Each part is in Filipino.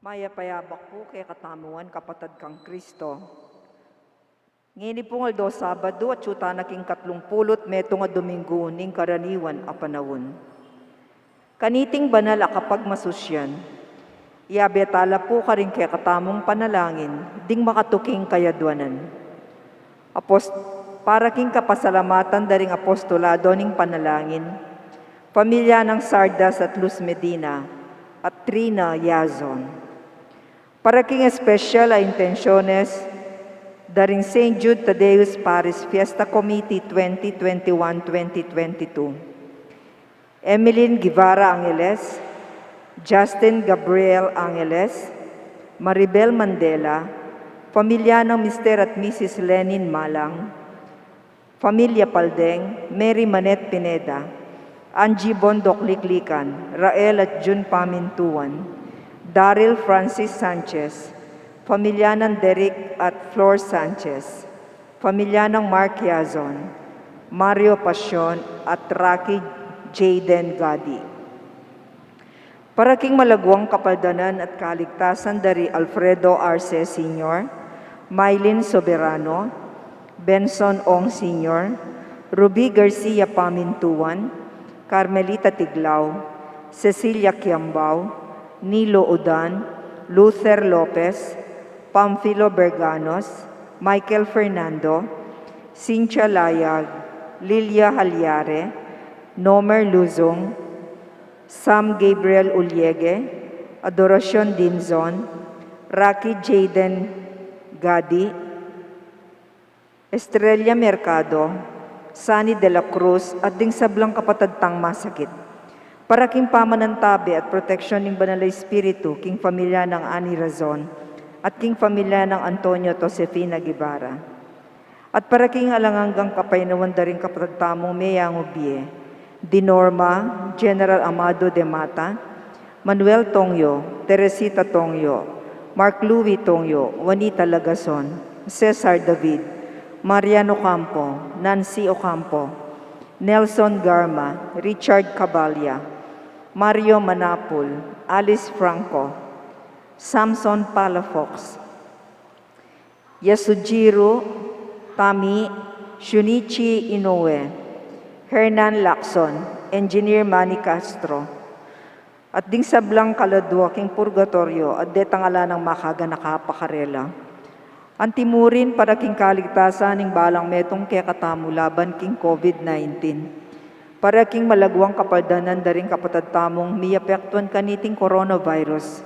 Mayapayabak po kay katamuan kapatad kang Kristo. Ngini po nga do Sabado at yuta naking 30 meto nga Domingo ning Karaniwan a Panaun. Kaniting banal a kapag masusyan, iabetala po ka rin kay katamong panalangin, ding makatuking kayadwanan. Para king kapasalamatan daring apostolado ning panalangin, pamilya ng Sardas at Luz Medina at Trina Yazon. Para king espesyal a intensyones, daring St. Jude Thaddeus Parish Fiesta Committee 2021-2022. Emeline Guevara Angeles, Justin Gabriel Angeles, Maribel Mandela, pamilya ng Mr. at Mrs. Lenin Malang, Pamilya Paldeng, Mary Manet Pineda, Angie Bondok Liklikan, Rael at June Pamintuan, Daryl Francis Sanchez, pamilya ng Derek at Flor Sanchez, pamilya ng Mark Yazon, Mario Pasyon at Rocky Jaden Gadi. Para king malagwang kapaldanan at kaligtasan dari Alfredo Arce Sr., Mylene Soberano, Benson Ong Sr., Ruby Garcia Pamintuan, Carmelita Tiglao, Cecilia Kiambao, Nilo Udan, Luther Lopez, Pamphilo Berganos, Michael Fernando, Cynthia Layag, Lilia Halyare, Nomer Luzong, Sam Gabriel Uliege, Adoracion Dinzon, Rocky Jaden Gadi, Estrella Mercado, Sunny de la Cruz at ding sablang kapatad tang masakit. Para king pamanantabi at proteksyon ng Banal na Espiritu, king pamilya ng Ani Razon at king pamilya ng Antonio Tosefina Guevara. At para king alanganggang kapainawan daring kapatad tamong Meyang Ubie, Dinorma, General Amado de Mata, Manuel Tongyo, Teresita Tongyo, Mark Louis Tongyo, Juanita Lagason, Cesar David, Mariano Campo, Nancy Ocampo, Nelson Garma, Richard Cabalya, Mario Manapul, Alice Franco, Samson Palafox, Yasujiro Tami, Shunichi Inoue, Hernan Lacson, Engineer Manny Castro, at ding sablang kaladwa king purgatorio at detangala ng makaga nakapakarela. Antimurin para king kaligtasan ng balang metong kaya katamu laban king COVID-19. Para king malagwang kapaldanan daring kapatad tamong miyapektuan kaniting coronavirus.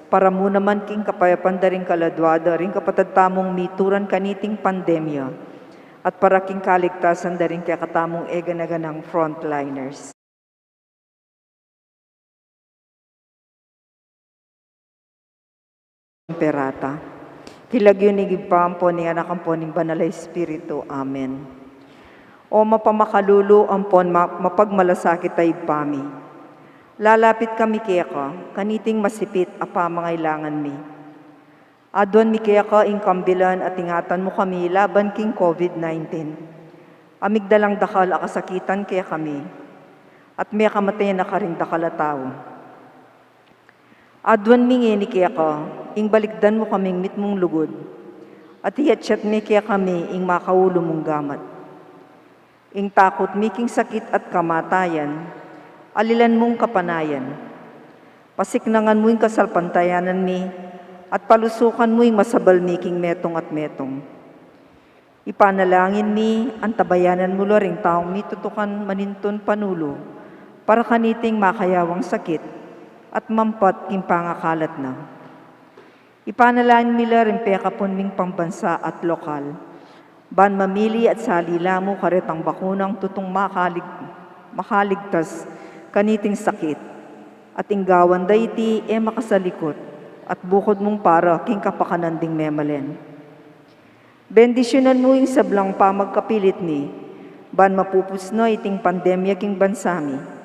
Para mo naman king kapayapan daring kaladwa daring kapatad tamong mituran kaniting pandemya. At para king kaligtasan daring kaya katamong eganaganang frontliners. Perata. Hilagyo ni Gipampo ni anakampo ng Banal na Espiritu. Amen. O mapamakalulo ampon mapagmalasakit ay pami. Lalapit kami kaya ka, kaniting masipit apa mangailangan mi. Adon mi kaya ka ingkambilan at ingatan mo kami laban king COVID-19. Amigdalang dakal akasakitan kaya kami. At may kamatayan na karing dakal a tao. Adon mi ngini kaya ka, ing balikdan mo kaming mitmong lugod. At iyatsyat mi kaya kami ing makaulo mong gamat. Ing takot mi king sakit at kamatayan, alilan mong kapanayan. Pasiknangan mo ing kasalpantayanan mi, at palusukan mo yung masabal miking metong at metong. Ipanalangin mi, antabayanan mo ring taong mitutukan maninton panulo, para kaniting makayawang sakit, at mampat king pangakalat na. Ipanalangin mi ring pekapon ming pambansa at lokal, ban mamili at salila mo karetang bakunang tutong makaligtas kaniting sakit, at inggawan dayti makasalikot, at bukod mong para king kapakananding memalen. Bendisyonan mo yung sablang pamagkapilit ni, ban mapupusno iting pandemya king bansami.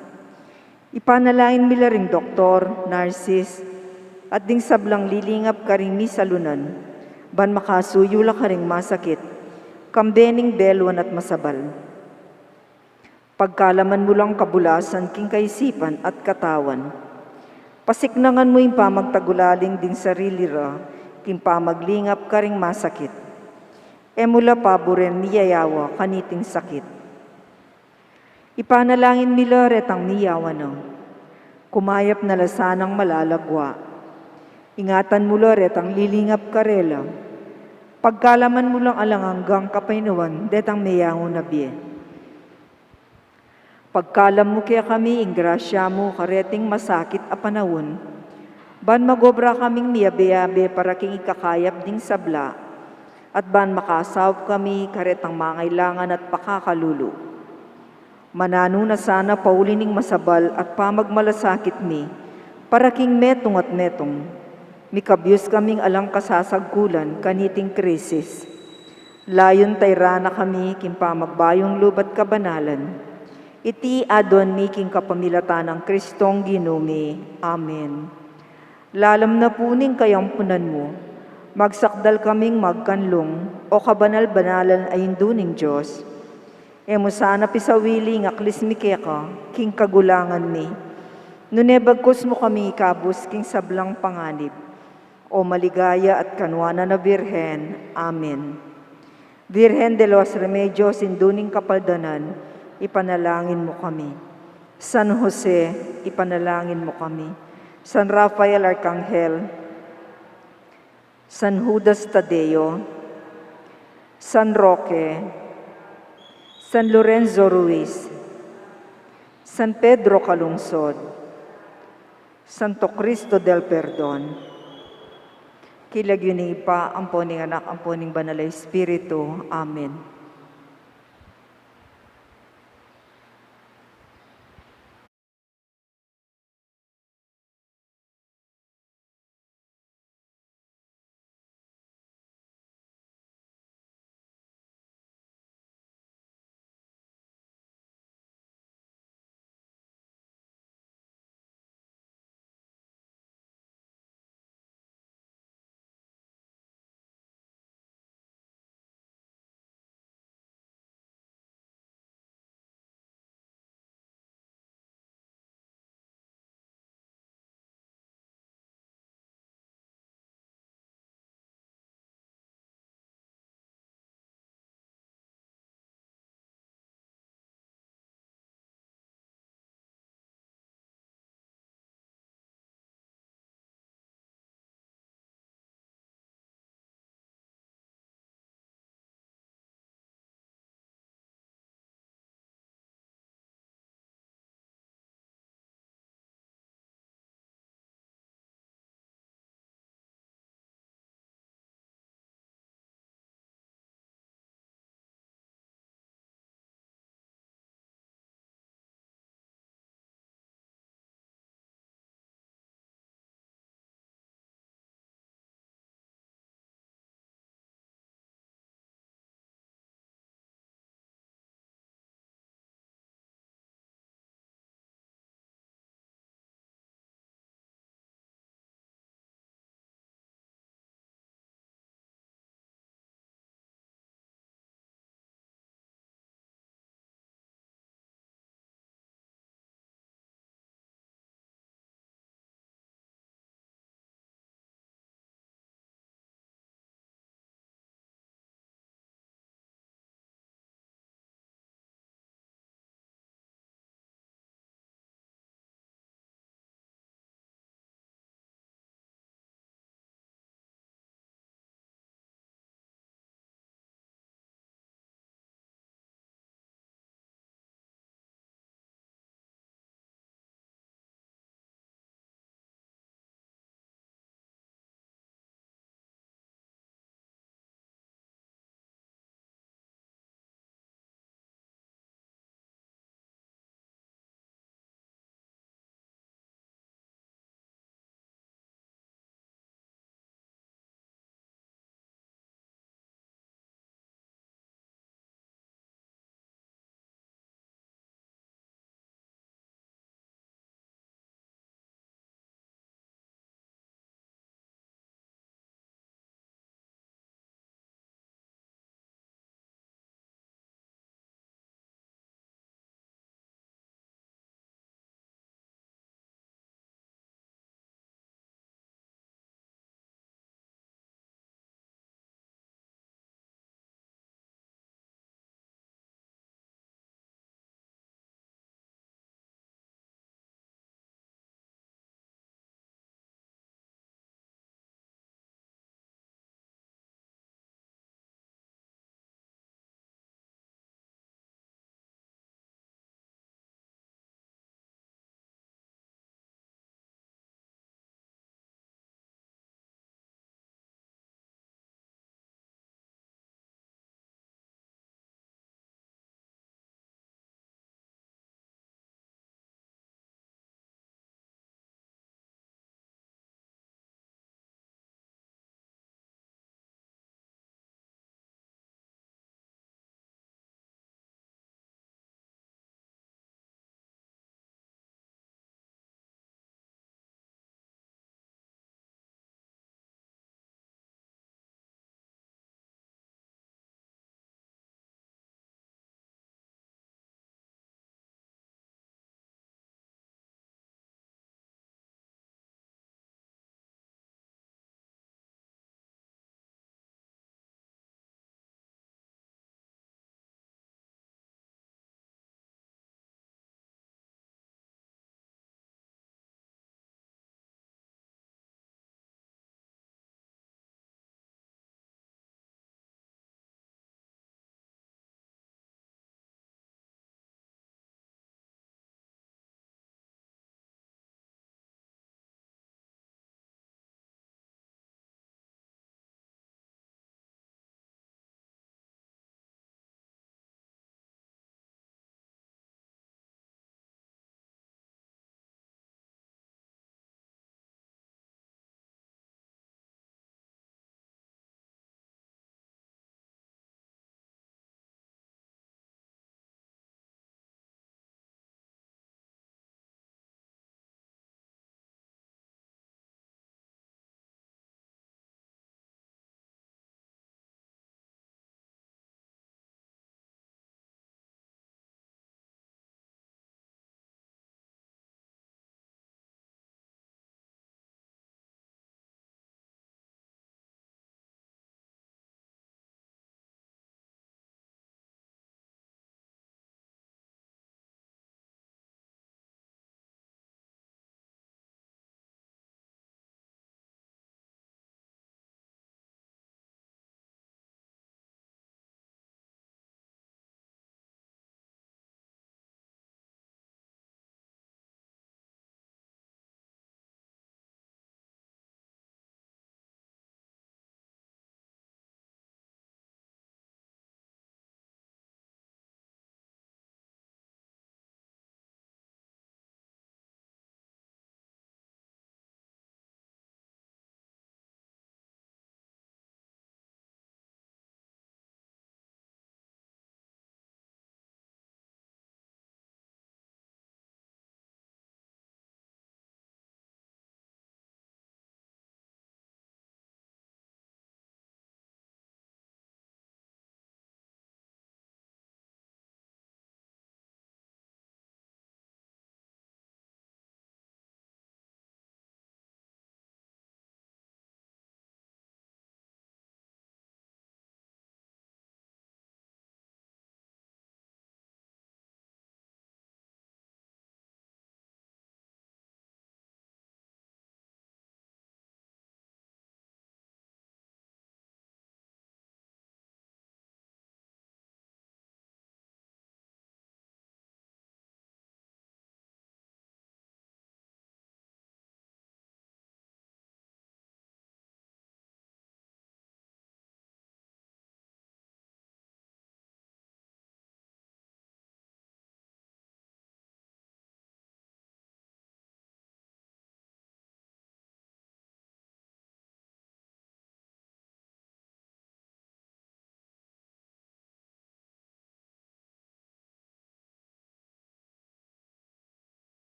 Ipanalangin mila ring doktor, narsis, at ding sablang lilingap ka ring misalunan, ban makasuyula ka ring masakit, kambening belwan at masabal. Pagkalaman mo lang kabulasan king kaisipan at katawan, Pasiknangan mo yung pamagtagulaling ding sarili ra, king pamaglingap ka ring masakit. Mula paboren niyayawa kaniting sakit. Ipanalangin nila retang niyawa no, kumayap na lasanang malalagwa. Ingatan mo la retang lilingap karela, pagkalaman mo lang alang hanggang kapainuan detang mayango na biye. Pagkalam mo kaya kami, ingrasya mo, kareting masakit a panahon, ban magobra kaming miyabe-yabe para king ikakayap ding sabla, at ban makasawap kami, karetang mangailangan at pakakalulu. Manano na sana paulining masabal at pamagmalasakit mi, para king metong at metong, mikabyos kaming alang kasasagkulan, kaniting krisis. Layon tayrana kami, king pamagbayong lubat kabanalan, iti adon mi king kapamilatan ng Kristong Ginumi. Amen. Lalam na puning kayampunan mo, magsakdal kaming magkanlong, o kabanal-banalan ay induning Diyos. Emo sana pisawili ng aklis mi keka, king kagulangan mi. Nunebagkos mo kami ikabos, king sablang panganib, o maligaya at kanwana na Birhen. Amen. Virgen de los Remedios, induning kapaldanan, ipanalangin mo kami. San Jose, ipanalangin mo kami. San Rafael Arcangel, San Judas Tadeo, San Roque, San Lorenzo Ruiz, San Pedro Calungsod, Santo Cristo del Perdon, kilagyuning ipa, amponing anak, amponing banal na Espiritu. Amen.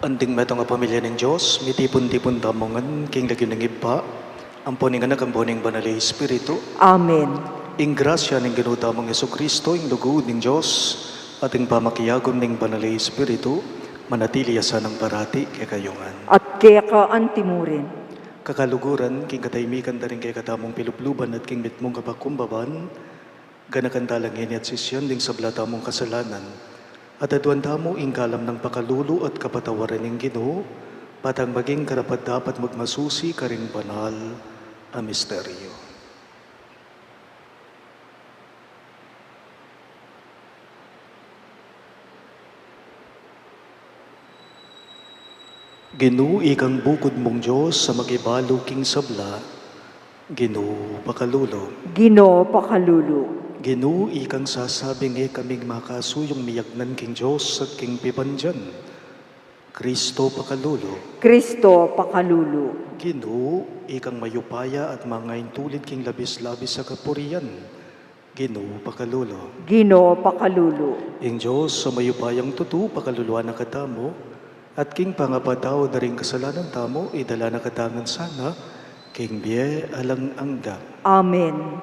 Anding meto nga pamilya ng Diyos, mitipon-tipon tamongan, king lagi ng iba, ang puning anak ang puning banal na Espiritu. Amen. Ing grasya ng ginutamang Yesu Kristo, ing lugod ng Diyos, at ing pamakiyagon ng banal na Espiritu, manatili asa ng parati kay kayungan. At kaya ka antimurin. Kakaluguran, king kataymikan da rin kay katamong pilupluban at king mitmong kapakumbaban, ganakan talangin at sisyon ding sablata mong kasalanan, at aduan tamo ing kalam ng pakalulu at kapatawaran ng Ginoo, patang maging karapat dapat magmasusi karing banal a misteryo. Ginoo ikang bukod mong Diyos sa magibalo king sabla, Ginoo pakalulu. Ginoo pakalulu. Ginoo ikang sasabing kaming makasuyong miyagnan king Diyos at king pipanjan. Kristo pakalulu. Kristo pakalulu. Ginoo ikang mayupaya at mga intulid king labis-labis sa kapurian. Ginoo pakalulu. Ginoo pakalulu. Ing Diyos sa mayupayang tutu pakaluluan na katamo, at king pangapataw na rin kasalanan tamo, idala na katangan sana, king biye alang angga. Amen.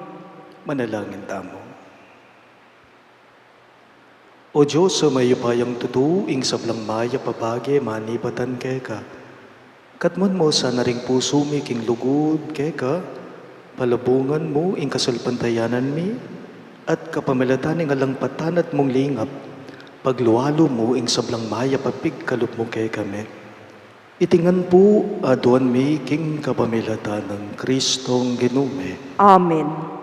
Manalangin tamo. O Diyos, sa mayupayang tutu, ing sablang maya pabage, manibatan keka. Katmon mo sa naring puso mi, king lugod keka, palabungan mo, ing kasalpantayanan mi, at kapamilatan ing alangpatan at mong lingap, pagluwalo mo, ing sablang maya papig kalup mo kay kami. Itingan po, aduan mi, king kapamilatan ng Kristong Ginume. Amen.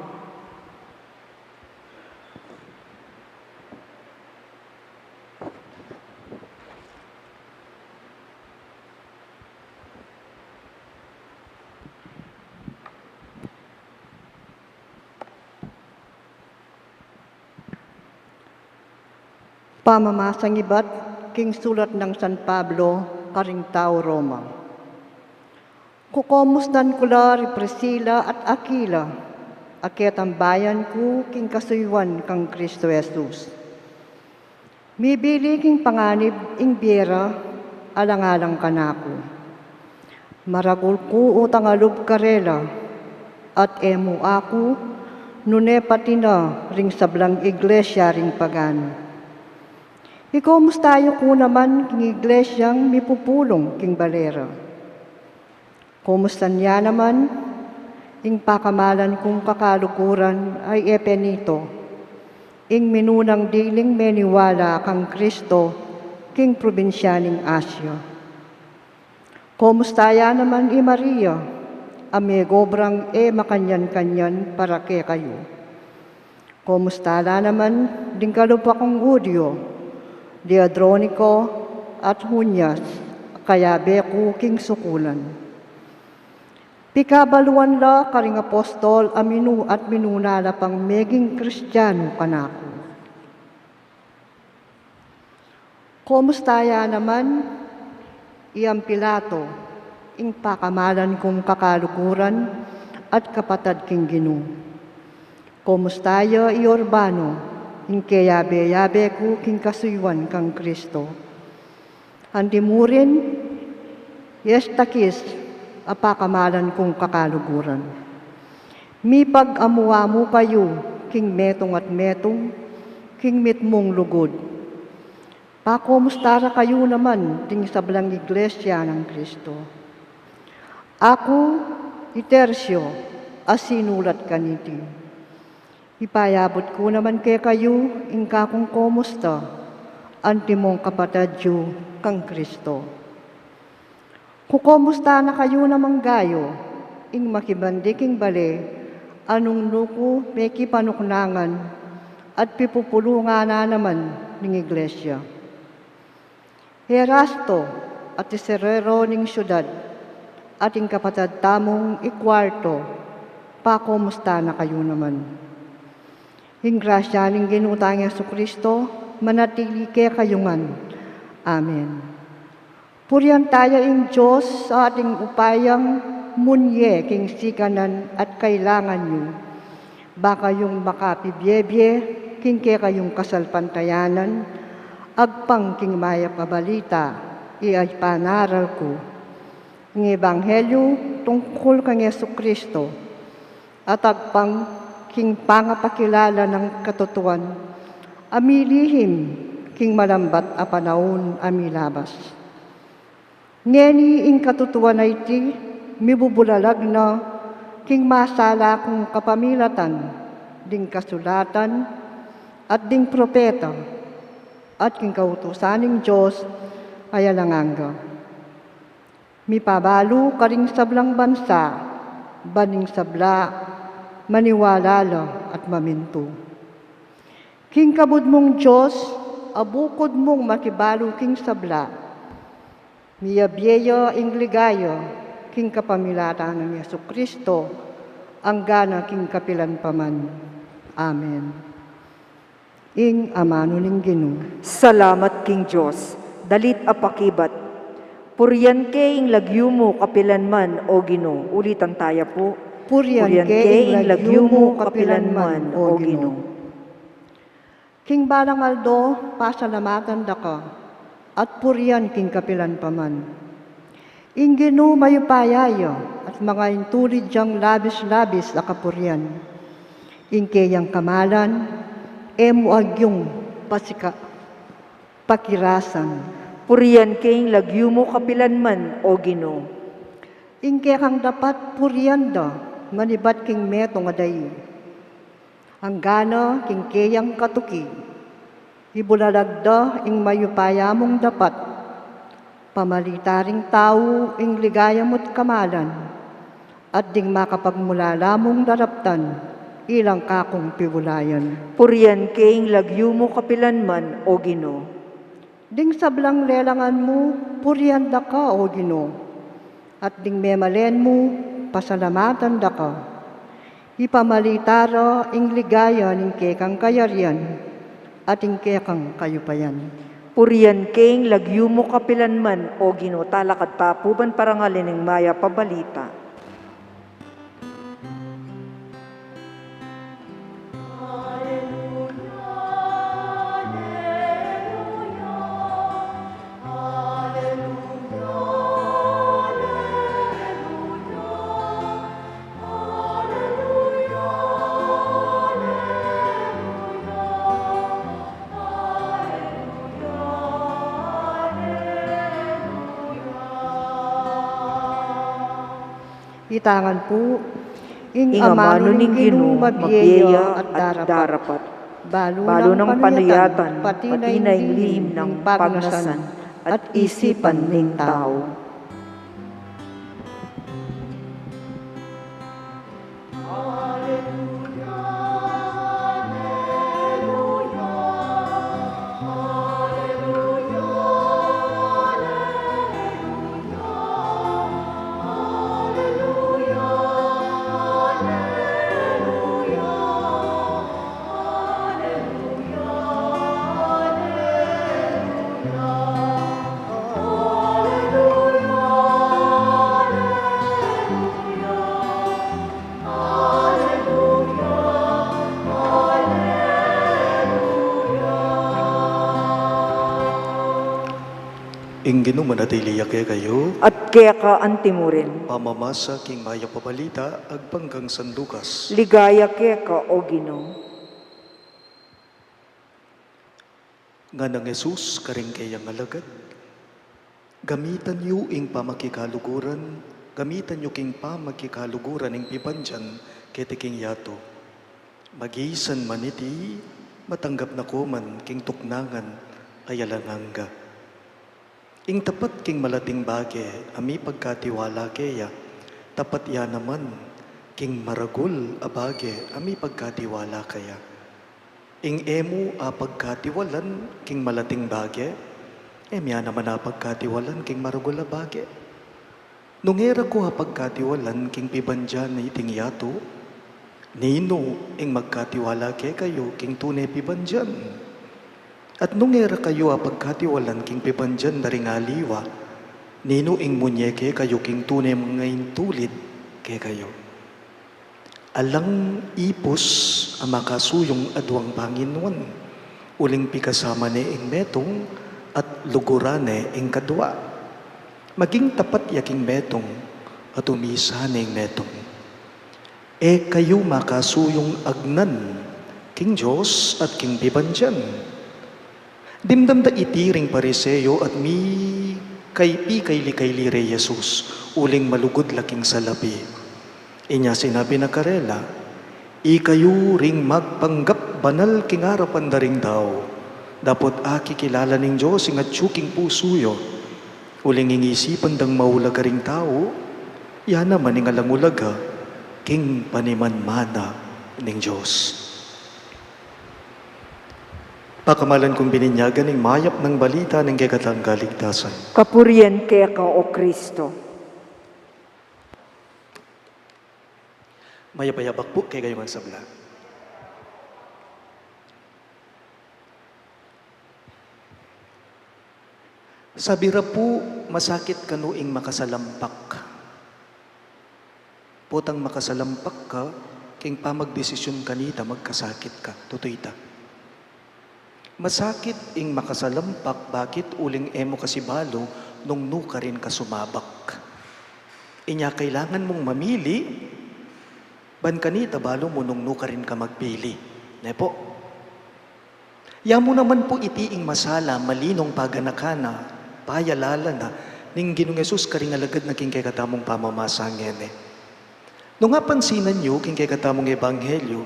Pamamasang iba't king sulat ng San Pablo, karing tao Roma. Kukomustan kula Priscilla at Aquila, aket ang bayan ko king kasuywan kang Kristo Jesus. Mibili king panganib ing biera, alang-alang kanako. Maragul ko utang alub karela, at emo ako, nune pati na ring sablang iglesia ring pagano. Ikomustayo ko naman king iglesyang mipupulong king balera. Kumusta niya naman, ing pakamalan kong kakalukuran ay epenito, ing minunang diling meniwala kang Kristo, king probinsyaning Asya. Kumustaya naman Maria, amegobrang makanyan-kanyan para ke kayo. Kumustala naman ding kalupa kong Udyo, Diadronico at Hunyas, kaya beku king sukulan. Pikabaluan la karing apostol aminu at minunala pang meging Kristiyano kanako. Kumustaya naman iyang Pilato, ing pakamalan kong kakalukuran at kapatad king Ginoo. Kumustaya Urbano, ing keyabe-yabe ko king kasuywan kang Kristo. Andimurin, Yestakis, apakamalan kong kakaluguran. Mi pag-amuwa mo kayo, king metong at metong, king mitmong lugod. Pakumustara kayo naman, ting sablang iglesia ng Kristo. Ako, Itersyo, asinulat kaniti. Ipayabot ko naman kay kayo, ing kakong kumusta, antimong kapatadyo kang Kristo. Kukumusta na kayo namang gayo, ing makibandiking bale, anong nuko may kipanuknangan, at pipupulungan na naman ng iglesia. Erasto at iserero ng syudad, ating kapatad tamong ikwarto, pakumusta na kayo naman. Ing grasya ng ginutang Yesu Kristo, manatili kay kayungan. Amen. Purihan tayo ing Diyos sa ating upayang munye king sikanan at kailangan nyo. Baka yung makapibyebye, king kay kayong kasalpantayanan, agpang king maya pabalita, iyay panaral ko. Ng Ebanghelyo tungkol kang Yesu Kristo at agpang king pangapakilala ng katotoan, amilihim king malambat a Panaun amilabas. Ngeni ing katotoan na iti, mibubulalag na king masala kong kapamilatan, ding kasulatan, at ding propeta, at king kautusaning Diyos ay alanganga. Mipabalo ka ring sablang bansa, baning sabla, maniwalala at maminto. King kabud mong Diyos, abukod mong makibalo king sabla, miyabyeyo ing ligaya, king kapamilatan ng Yesu Kristo, ang gana king kapilan paman. Amen. Ing amano ning Ginoo. Salamat King Diyos, dalit apakibat. Purian ke ing lagyu mo kapilan man o Ginoo. Ulitan tayo po. Purian ke ing lagyu mo kapilan man o Ginoo. King balang aldo, pasalamatan da ka, at purian king kapilan paman. Ing Ginoo mayupayaya, at mga intulid diyang labis-labis na kapurian. Ing kayang kamalan, emo agyong pakirasan. Purian ke ing lagyu mo kapilan man o Ginoo. Ing kang dapat purian da, manibat king meto nga dayi. Ang gana king kayang katuki, ibulalagda ing mayupaya mong dapat, pamalitaring tao ing ligaya mo't kamalan, at ding makapagmulala mong daraptan, ilang kakong piwulayan. Purian ke ing lagyu mo kapilan man o Ginoo. Ding sablang lelangan mo, purian da ka o Ginoo, at ding memalen mo, pasalamatan da ka. Ipamalitara ing ligaya ning kekang kayarian, at ing kekang kayupayan. Purian ke ing lagyu mo kapilan man o Ginoo. Talakat tapuban parangalin ng maya pabalita. Itangan po, ing Amano ning Ginoo, mabyeya at darapat. Balo ng panuyatan, pati pati na ing lihim ng pagnasan, at isipan ng tao. Ing Ginoo manatiliya kay kayo, At kaya ka antimurin. pamamasa king maya pabalita, agpanggang San Lucas. Ligaya kaya ka o Ginoo. Nga ng Jesus karing kayang alagad, gamitan niyo ing pamakikaluguran, gamitan niyo king pamakikaluguran ing pibandyan ketiking yato. Magisan man iti, matanggap na ko man king tuknangan ayalananga. Ing tapat king malating bage, ami pagkatiwala kaya, tapat ya naman, king maragul abage, ami pagkatiwala kaya. Ing emo a pagkatiwalan, king malating bage, emya naman a pagkatiwalan, king maragul abage. Nungera ko a pagkatiwalan, king pibandyan na iting yato, nino ing magkatiwala kay kayo, king tunay pibandyan. At nung era kayo pagkatiwalan king pipandyan na ring aliwa, nino ing munyeke kayo king tunay mga intulid kay kayo. Alang ipos ang makasuyong adwang Panginoon, uling pikasama ni ing metong at lugurane ing kadwa. Maging tapat yaking metong at umisaning metong. E kayo makasuyong agnan, king Diyos at king bibanjan. Dimdam da itiring pariseyo at mi kay likay Jesus, uling malugod laking salapi. Inya sinabi na karela, ikayo ring magpanggap banal king harapan daring daw. Dapot aki kilala ning Diyos ing at tsuking pusuyo. Uling ingisipan dang maulaga ring tao, yan naman ing alangulaga, king panimanmana ning Diyos. Pakamalan kong bininyagan ng mayap ng balita ng gagatang kaligtasan. Kapurian kaya ka, O Kristo. Mayapayabak po kay gayong sabla. Sabira po, masakit kanuing makasalampak. Potang makasalampak ka, king pamagdesisyon kanita, magkasakit ka. Tutoy ta. Masakit ing makasalampak, bakit uling emo kasibalo nung nuka rin ka sumabak. Inya kailangan mong mamili, ban kanita balo mo nung nuka rin ka magpili. Nepo? Ya mo naman po itiing masala, malinong paganakana, payalala na, ning Ginong Yesus karing alagad na king kay katamong pamamasangin eh. Nung nga pansinan nyo, king kay katamong ebanghelyo,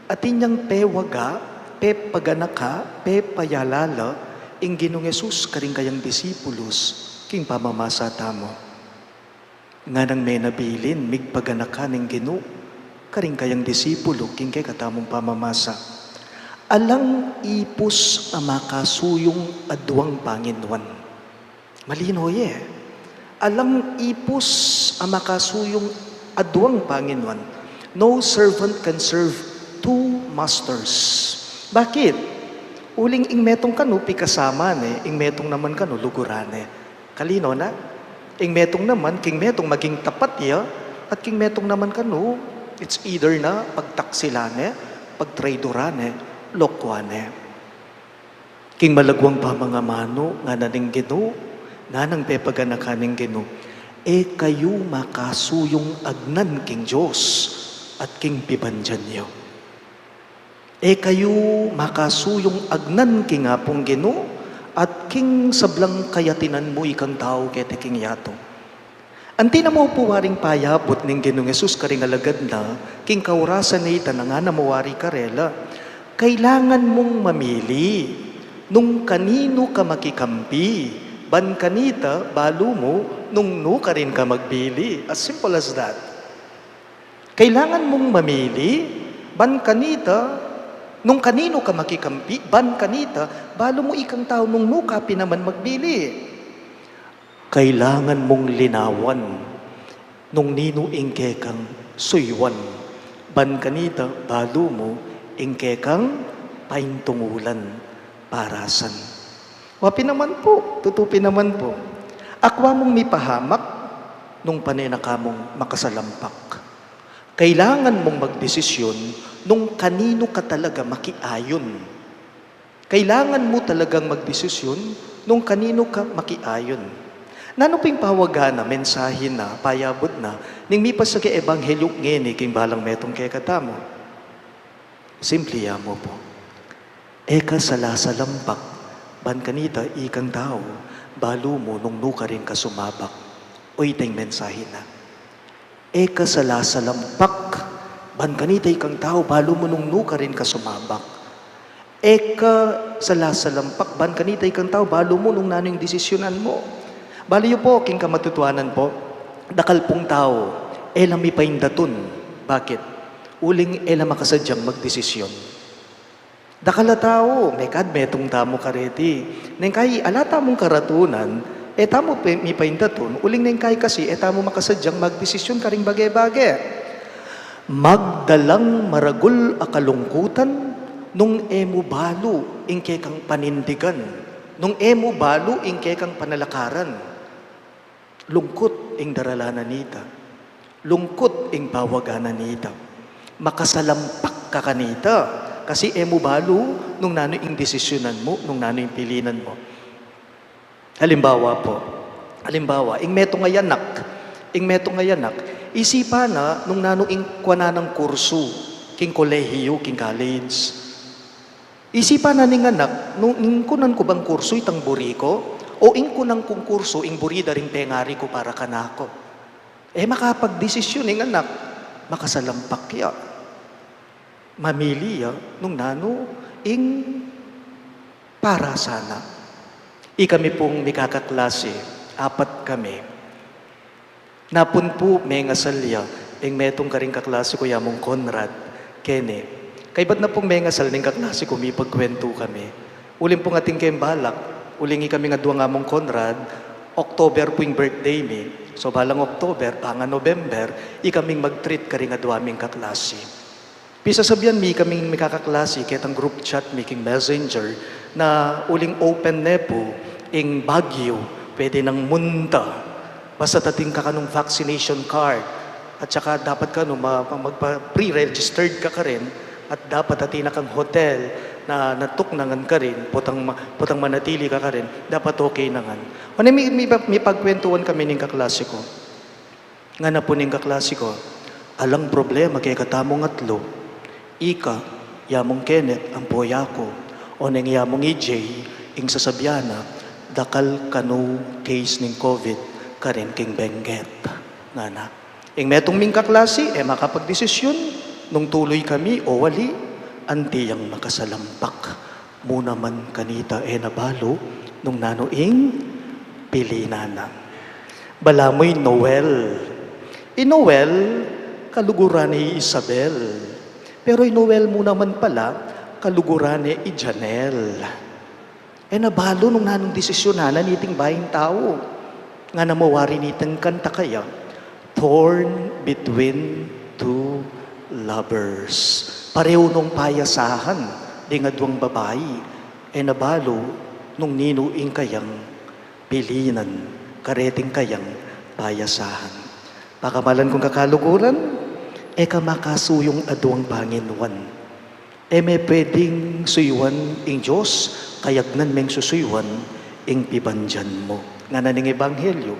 at inyang pewaga, pe paganaka, pe payalala, ing Ginong Yesus karing kayang disipulos, king pamamasa tamo. Nga nang may nabilin, mig paganaka ning Gino, karing kayang disipulo, king kay katamong pamamasa. Alang ipus amakasuyong adwang Panginoon. Malino ye. Alang ipus amakasuyong adwang Panginoon. No servant can serve two masters. Bakit? Uling ing metong kanu, pikasama ne, ing metong naman kanu, lugurane. Kalino na? Ing metong naman, king metong maging tapat ya, at king metong naman kanu, it's either na pagtaksilane, pagtraidorane, lokwane. King malagwang pa mga mano, nga naning Gino, nga nang pepaganakaning Gino, e kayo makasuyong agnan king Diyos, at king pibanjan niyo. E kayo makasuyong agnan king apong Gino, at king sablang kayatinan mo ikang tao kete king yato. Anti na mo po waring payapot ning Ginong Yesus karing alagad na, king kaurasan na ita na nga na mawari karela, kailangan mong mamili nung kanino ka makikampi, ban kanita, balo mo, nung no ka rin ka magbili. As simple as that. Kailangan mong mamili, ban kanita, nung kanino ka makikampi, ban kanita, balo mo ikang tao nung nuka pinaman magbili. Kailangan mong linawan nung nino ingkekang suywan. Ban kanita, balo mo ingkekang paintungulan parasan. Wapi naman po, tutupi naman po. Akwa mong mipahamak nung panenakamong makasalampak. Kailangan mong magdesisyon nung kanino ka talaga makiayon. Kailangan mo talagang magdesisyon nung kanino ka makiayon. Nanuping pawaga na, mensahe na, payabot na, ning mipas sa ebanghelyo ngeni, king balang metong kay katamo. Simple mo po. Eka salasalampak, ban kanita ikang tao, balo mo nung nuka rin ka sumabak. Uy, ting mensahe na. Eka salasalampak, ban kanita ikang tao, balo mo nung nuka rin ka sumabak. Eka salasalampak, ban kanita ikang tao, balo mo nung nano yung desisyonan mo. Baliyo po, king kamatutuanan po, dakal pong tao, ela mi paindatun. Bakit? Uling ela makasadyang magdesisyon. Dakala tao, mekad metong tamo kareti. Neng kay alata mong karatunan, tamo mi paindatun, uling neng kay kasi, tamo makasadyang magdesisyon karing bagay-bagay. Magdalang maragul akalungkutan, nung emo balo ingke kang panindigan, nung emo balo ingke kang panalakaran. Lungkot ing daralanan nita, lungkot ing pawaganan nita, makasalampak ka kanita, kasi emo balo nung nano ing desisyonan mo, nung nano ing pilinan mo. Halimbawa po, Halimbawa, ing meto nga yanak, isipa na nung nanuing kwa na ng kurso, king kolehiyo, king college. Isipa na ning anak, nung kunan ko bang kurso itang buri ko, o ing kunang kong kurso, ing buri da ring pengari ko para kanako. Makapag-desisyon ing anak, makasalampak ya. Mamili ya, nung nano, ing para sana. Kami pong mikakaklase, 4 kami. Napun po may ngasalya, ing metong karing kaklase ko yamong Conrad, Kene. Kay ba't na pong may ngasal ning kaklase ko, may pagkwento kami. Uling pong ating kayong balak, ulingi kami nga duwa nga mong Conrad, October po yung birthday mi. So balang October, panga November, ikaming mag-treat karing nga duwa ming kaklase. Pisa sabihan mi kaming mikakaklase, ketang group chat, making messenger, na uling open nepo, ing Baguio, pwede nang munta. Basta tating ka kanong vaccination card. At saka dapat ka magpa-pre-registered ka rin. At dapat atina kang hotel na natuknangan ka rin, putang manatili ka rin, dapat okay nangan. May pagkwentuhan kami ng kaklase ko. Nga na po ng kaklase ko, alang problema kay katamong atlo, ika, yamong Kenneth, ang poya ko, o nang yamong EJ, ing sasabyana, dakal kano case ng COVID karin king Benguet. Nga na. Ing metong ming kaklase, makapagdesisyon, nung tuloy kami o wali, antiyang makasalampak. Muna man kanita nabalo, nung nanuing pilinana. Balamoy Noel. Noel, kaluguran ni Isabel. Pero Noel muna man pala, kaluguran ni Janel. Nabalo nung nanong desisyonanan niting baying tao. Nga namawari nitang kanta kaya, torn between two lovers. Pareho nung payasahan, di nga duwang babae. Nabalo nung ninuing kayang pilinan, kareting kayang payasahan. Pakamalan kong kakaluguran, kamakasuyong aduang Panginoon. May pwedeng suyuan ing Diyos, kayagnan meng susuyuan ing pibandyan mo. Nga na ning Ebanghelyo,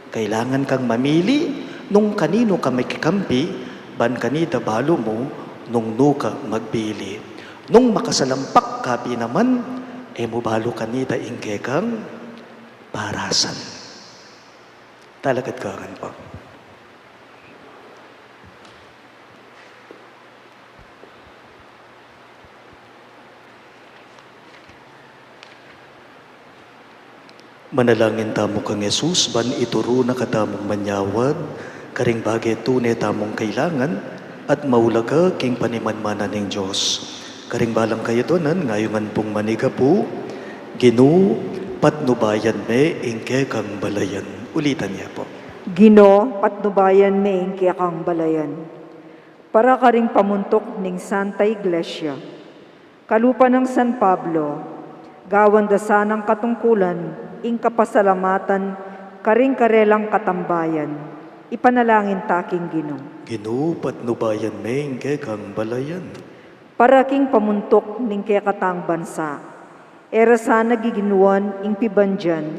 kailangan kang mamili nung kanino ka may kikampi, ban kanita balo mo, nung nuka magbili. Nung makasalampak kapi naman, mo balo kanita ing kekang parasan. Talagat karan pa. Manalangin tamo kang Jesus, ban ituro na katamong manyawad, karing bagay tunay tamong kailangan, at maulaga king panimanmanan ng Diyos. Karing balang kayo donan, ngayongan pong maniga po, Gino, patnubayan me, ingke kang balayan. Ulitan niya po. Gino, patnubayan me, ingke kang balayan. Para karing pamuntok ning Santa Iglesia, kalupa ng San Pablo, gawan dasanang katungkulan, ing kapasalamatan, karing karelang katambayan, ipanalangin taking Gino. Gino, patnubayan me, ingke kang balayan. Para king pamuntok ning kekatang bansa, era sana giginuan ing pibandyan,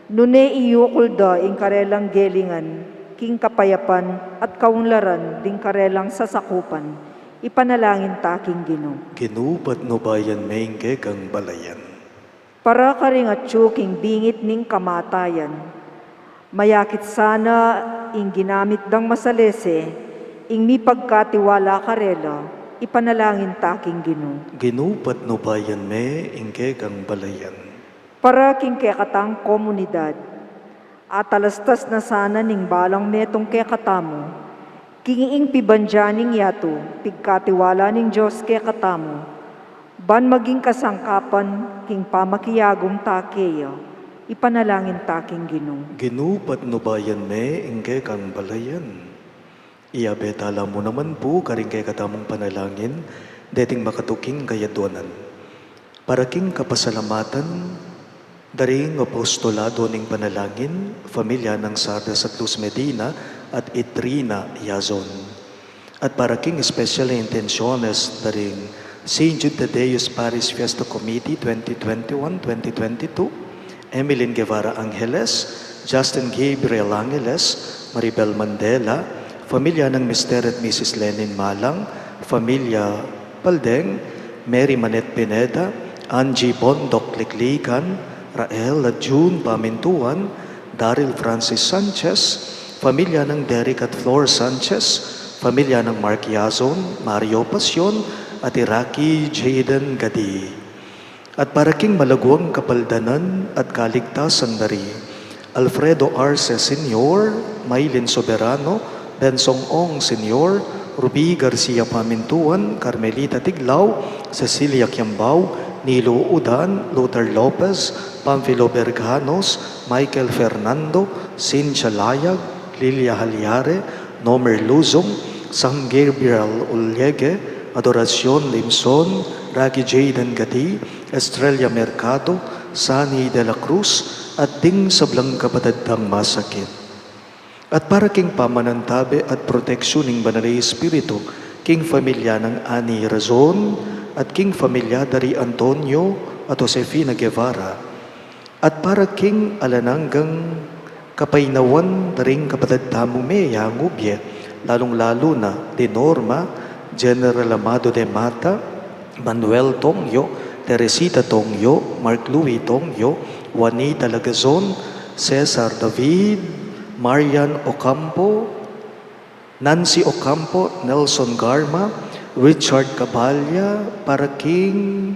nune iyukulda ing karelang gelingan, king kapayapan at kaunlaran ding karelang sasakupan, ipanalangin taking Gino. Gino, patnubayan me, ingke kang balayan. Para karing atyo king bingit ning kamatayan, mayakit sana ing ginamit dang masalese, ing mi pagkatiwala karela, ipanalangin taking Gino. Gino, patnubayan me, ingke kang balayan. Para king kekatang komunidad, at alastas na sana ning balang metong kekatamo, king ing pibandyaning yato, pigkatiwala ning Diyos kekatamo, ban maging kasangkapan king pamakiyagong takeya, ipanalangin taking Gino. Gino, patnubayan me, ingke kang balayan. Iabetala mo naman po, karing kay katamong panalangin, deting makatuking kayaduanan. Para king kapasalamatan, daring apostolado ning panalangin, familia ng Sardas at Luz Medina at Itrina Yazon. At para king special intentiones, daring St. Jude Thaddeus Parish Fiesta Committee 2021-2022, Emilyn Guevara Angeles, Justin Gabriel Angeles, Maribel Mandela, pamilya ng Mr. at Mrs. Lenin Malang, pamilya Paldeng, Mary Manet Pineda, Angie Bondok Liklikan, Rael at June Pamintuan, Daryl Francis Sanchez, pamilya ng Derek at Flor Sanchez, pamilya ng Mark Yazon, Mario Pasyon, at Iraqi Jaden Gadi. At para king malagwang kapaldanan at kaligtasan dari, Alfredo Arce Sr., Maylin Soberano, Bensong Ong Sr., Ruby Garcia Pamintuan, Carmelita Tiglao, Cecilia Kiambao, Nilo Udan, Luther Lopez, Pamphilo Berganos, Michael Fernando, Cynthia Layag, Lilia Halyare, Nomer Luzong, Sam Gabriel Ulyege, Adoracion Limson, Ragi Jaden Gadi, Estrella Mercado, Sani de la Cruz, at ding sablang kapatadang masakit. At para king pamanantabi at proteksyon ng Banalay Espiritu, king familia ng Ani Razon, at king familia dari Antonio at Josefina Guevara, at para king alananggang kapainawan daring kapatadamo Mea Ngubye, lalong-lalo na de Norma, General Amado de Mata, Manuel Tongyo, Teresita Tongyo, Mark Louis Tongyo, Juanita Lagazon, Cesar David, Marian Ocampo, Nancy Ocampo, Nelson Garma, Richard Caballa, para king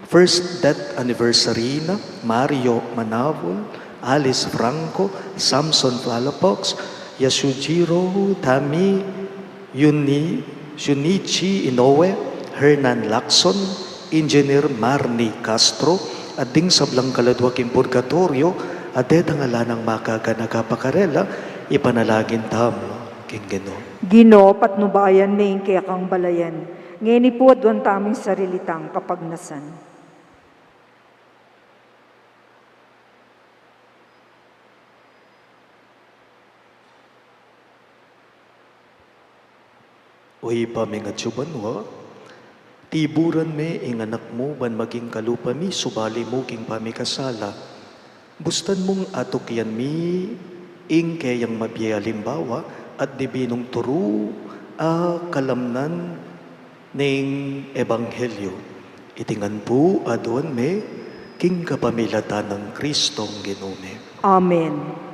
first death anniversary na, Mario Manavol, Alice Franco, Samson Flalapox, Yasujiro Tami, Shunichi Inoue, Hernan Lacson, Engineer Marnie Castro, at ding sablang kaladwaking purgatorio, at detangalanang makaganagapakarela, ipanalagin tamo, king Ginoo. Ginoo, patnubayan may kaya kang balayan. Ngayon po doon taming sarilitang kapagnasan. Uy pa may nga tsubanwa, tiburan me ing anak mo ban maging kalupa mi, subali mo king pamikasala. Bustan mong atok yan mi, ing kayang mabiyay alimbawa, at di binong turu a kalamnan ning ebanghelyo. Itingan po adon me, king kapamilatan ng Kristong Ginoo. Amen.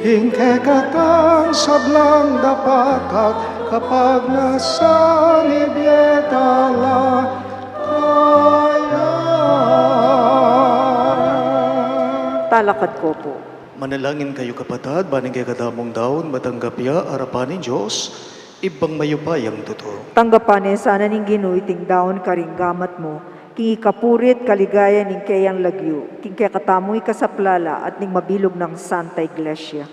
hingke katang sablang dapatat kapag nasa nibyetala kaya. Talakad ko po. Manalangin kayo kapatad, baning kay kadamong daon, matanggapya, arapanin Diyos, ibang mayupayang totoo. Tanggapan sana ning Ginoo iting daon karing gamat mo, king ikapurit kaligaya ning kayang lagyo, king kay katamoy kasaplala at ning mabilog ng Santa Iglesia.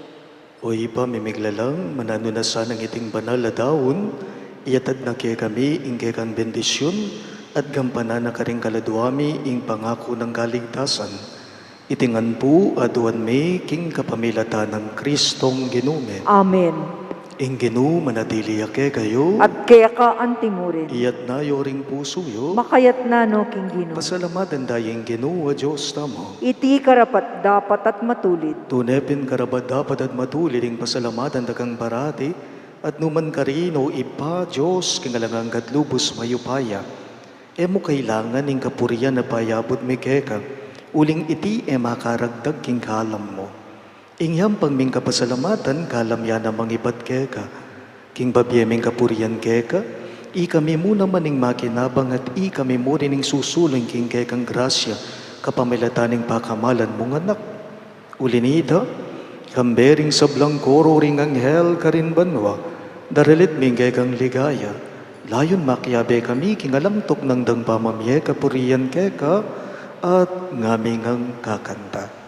O ipa, mimiglalang, manano na sanang iting banal na daon, iyatad na kaya kami, ingke kang bendisyon, at gampanan na karing kaladuami, ing pangako ng kaligtasan. Itingan po, aduan may, king kapamilata ng Kristong Ginume. Amen. Ing Ginu, manatili ake kayo, At kaya ka antimurin, iyat na yoring puso yo, makayat na no king Ginoo. pasalamatan dayeng Ginu, a Diyos tamo. Iti karapat dapat at matulid. Tunepin karabat dapat at matulid ing pasalamatan dagang barati, at numan karino ipa Diyos kingalangang katlubos mayupaya. Emo kailangan ing kapurian na payabot mi keka, uling iti makaragdag king kalam mo. Ingyam pangming kapasalamatan, kalam yan namang ibat keka. King babyeming kapurian keka, i kami muna maning makinabang at i kami mo rin susuling king kekang grasya, kapamilataning pakamalan mong anak. Ulinita, kambering sablang koro ring anghel karin banwa, daralit ming kekang ligaya. Layon makyabe kami kingalamtok ng dang pamamye kapurian keka, at ngaming ang kakanta.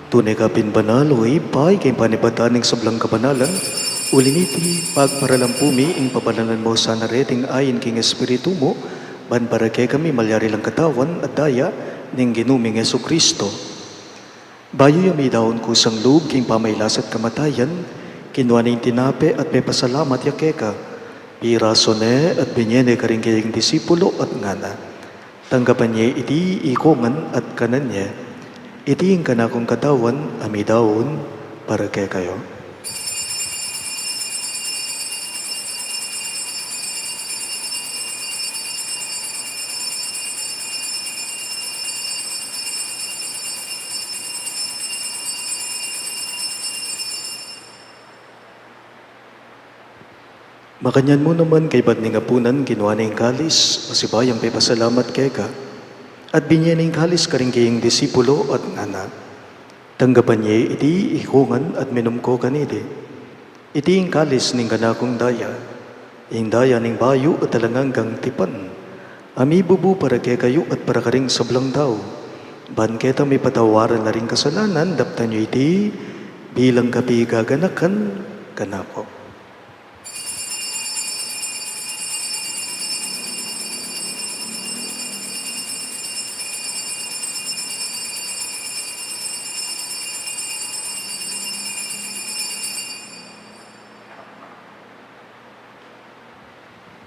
Tunay ka pinbanal o ipay kay panibataning sablang kabanalan, uliniti pagparalampumi ing pabanalan mo sa nareting ayin king espiritu mo, ban para kay kami malyari lang katawan at daya ning ginuming Yesu Kristo. Bayo yung may daon kusang loob king pamaylas at kamatayan, kinuha ning tinape at may pasalamat yakeka, pirasone at binyene karing kayang disipulo at ngana. Tanggapan niya iti ikongan at kanan niya, itiing ka na kong katawan, amidaon, para kay kayo. Makanyan mo naman kay ba't ningapunan, ginawa na yung kalis, masibayang may pasalamat kay ka. At binyaning kalis karing kayong disipulo at ngana. Tanggapan niya iti ikungan at minum ko kanidi. Iti yung kalis ning kanakong daya. Ing daya ning bayo at talanganggang tipan. Ami bubu para kay kayo at para karing sablang daw. Ban keta may patawaran na ring kasalanan, daptan niyo iti bilang kapi gaganakan kanako.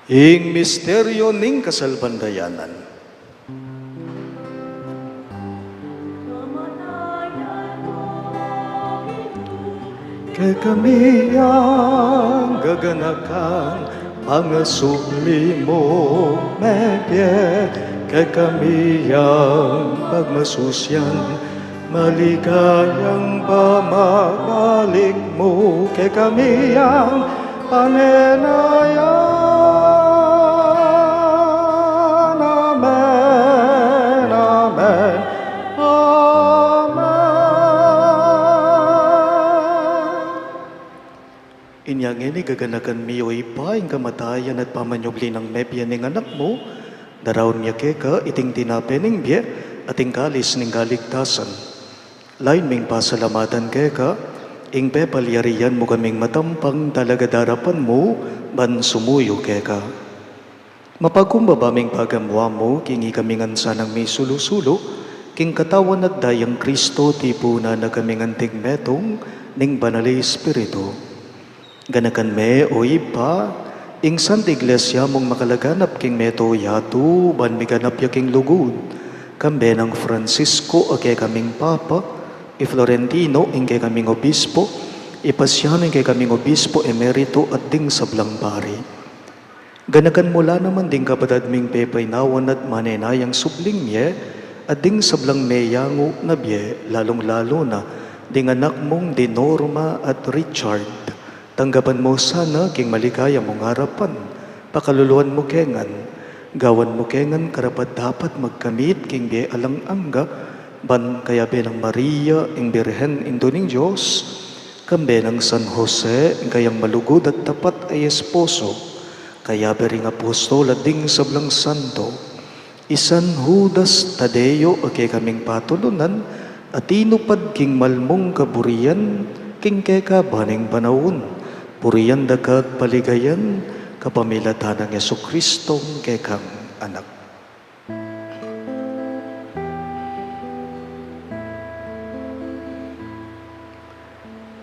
Ing misteryo ning kasalbandayanan. Kay kami ang gaganakan, pangasuli mo, mebye. Kay kami ang pagmasusyan, Maligayang pamabalik mo kay kami ang panenayan. Amen, amen, amen. Inyang ini gaganakan miyoy pa ang kamatayan at pamanyobli ng mepya ng anak mo, daraon niya keka iting tinapening biye ating kalis ng kaligtasan. Lain ming pasalamatan keka, ing pepalyarian mo kaming matampang talaga darapan mo, ban sumuyo keka. Mapagkumbaba ming pagamwa mo, kingi kaming ansanang may sulusulo, king katawan at dayang Kristo tipo na nagaming anting metong, ning banali Espiritu. Ganakan me o ipa, ing Santa Iglesia mong makalaganap king meto yatu, ban miganap yaking lugod, kambe ng Francisco ake kaming Papa, i Florentino ingkay kaming obispo, ipasyan ingkay kaming obispo emerito at ding sablang pari. Ganakan mula naman ding kapatad ming pepaynawan at manenayang subling ye, at ding sablang meyango na bye, lalong-lalo na ding anak mong Dinorma at Richard. Tanggapan mo sana king maligaya mong harapan, pakaluluan mo kengan, gawan mo kengan karapat dapat magkamit king bye alang angga, ban kaya benang Maria, ing Birhen, indo ning Diyos, kambe ng San Jose, ing kayang malugod at tapat ay esposo, kaya bering apostol at ding sablang santo, isan Judas Thaddeo, ake kaming patulunan, at inupad king malmong kaburian, king keka baning Panaun, puriyan dakat paligayan, kapamilatan ng Yesu-Kristong kekang anak.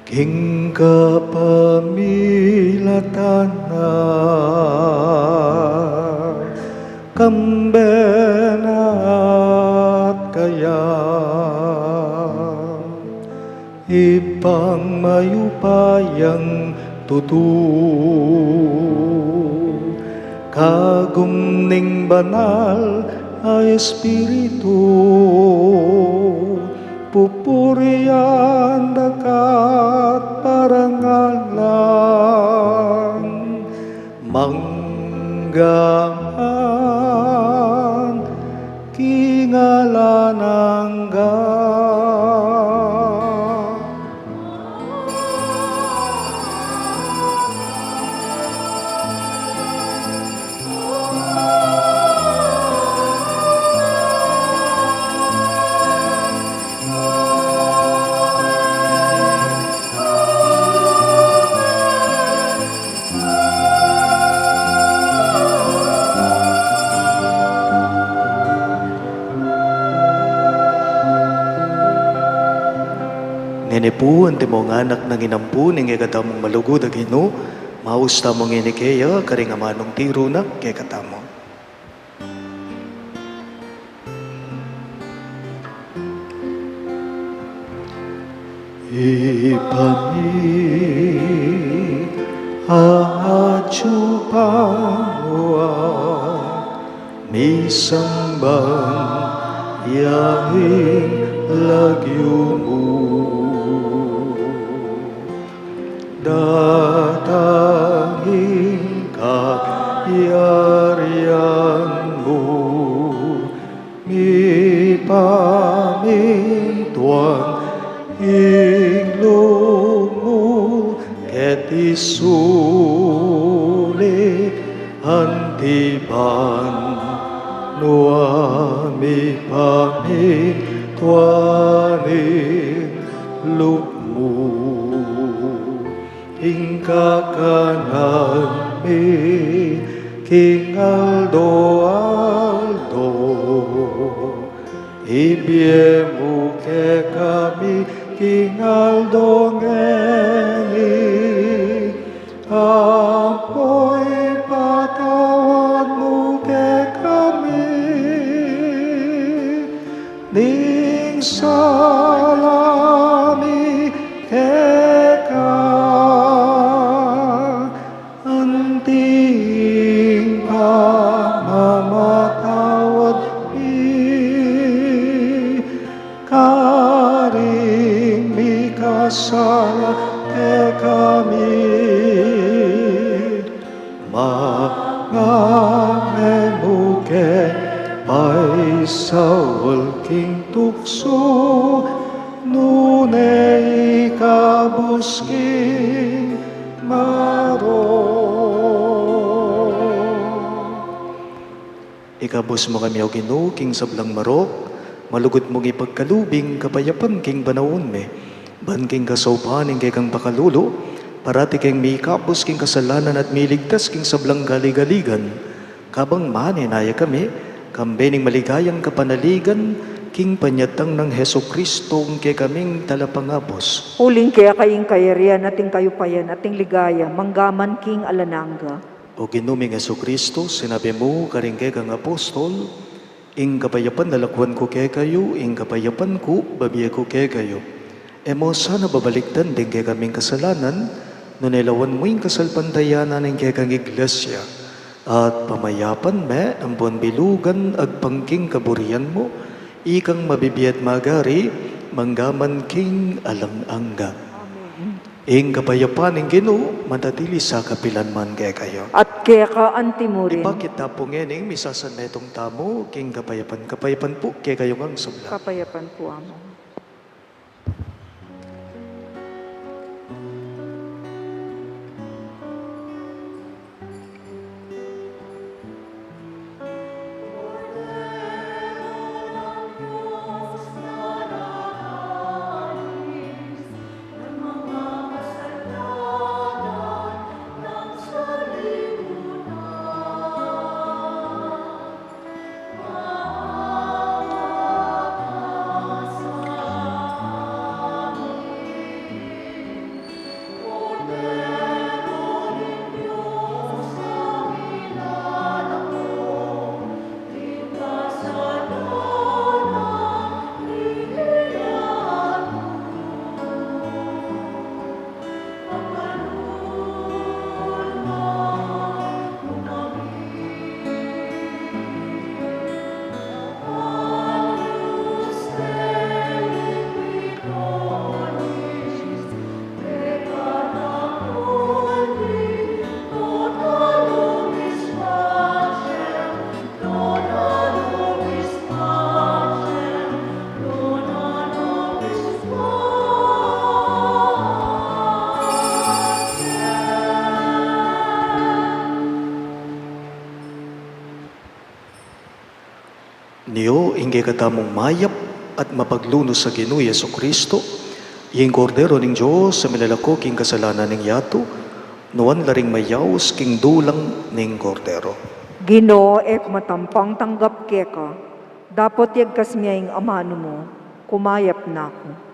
King kapamilatan na kambenat kaya ipang mayupayang tutu kagum ning banal ay Espiritu pupurian dakat parangalan manggaman kingalanangga. Ngene po, ante mo nga anak ng inampu, ning ikatamong malugod agino, mausta mong inikeya, karingamanong tiro na, kay katamo. Ipami ahachupawa misambang yahing lagyumu datangin kayarianmu mipamintuan inglumu ketisuli antiban nuami pamintuanin lukmu ingkakanan mi King Aldo ibiemu ke kami King Aldo ngeni apoy patawadmu ke kami ning salami ke mamatawad mi king maro. Ikabos mo kami o Ginoo king sablang marok, malugod mong ipagkalubing kapayapan king Panaun me, ban king kasaupaning kay kang pakalulo, parati king mikapos king kasalanan at miligtas king sablang galigaligan, kabang maninaya kami, kambening maligayang kapanaligan, king panyatang ng Heso Kristo kay kaming talapangapos. Huling kaya kaying kayarian, ating kayupayan, ating ligaya, manggaman king alananga. O Ginuming Heso Kristo, sinabi mo, karing kay kang apostol, ing kapayapan nalakwan ko kay kayo, ing kapayapan ko, babiya ko kay kayo. Amos, sana babaliktan din kay kaming kasalanan, no nilawan mo yung kasalpantayanan ng kay kang iglesia. At pamayapan me, ang buwan bilugan, agpangking kaburian mo, ikang mabibiyat magari, manggaman king alang-angga. Ing kapayapan ng Ginoo, matatili sa kapilanman kay kayo. At kaya ka antimurin. Ipakita po ngayon, misasan na itong tamo, king kapayapan. Kapayapan po, kay kayo ngang sabla. Kapayapan po amo. Niyo, ingay katamong mayap at mapaglunos sa Ginoo Yesu Kristo, iyeng kordero ning Diyos sa milalako king kasalanan ning yato, nuan laring mayaws king dulang ning kordero. Ginoo, ek matampang tanggap keka. Dapat yagkas miyang amano mo, kumayap na ako.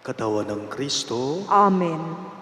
Katawan ng Kristo, Amen.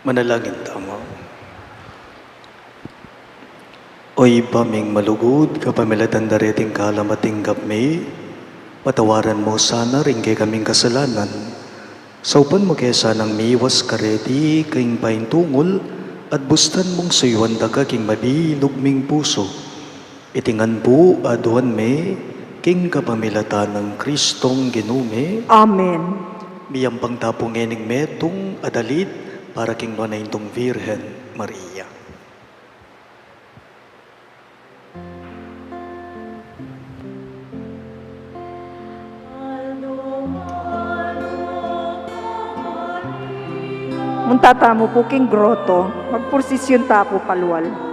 Manalangin tamo. Oy paming malugod, kapamilatan dareting kalamating gapme, patawaran mo sana rin kay kaming kasalanan. Saupan mo kaya sanang miwas kareti, kaing paintungol, at bustan mong suyuan daga king mabilog ming puso. Itingan po aduan me, king kapamilatan ng Kristong ginume, Amen. miyampang tapong ening metong adalit, para king nuanaintong Virhen Maria. Muntata mo po king groto, magpursisyon ta po palwal.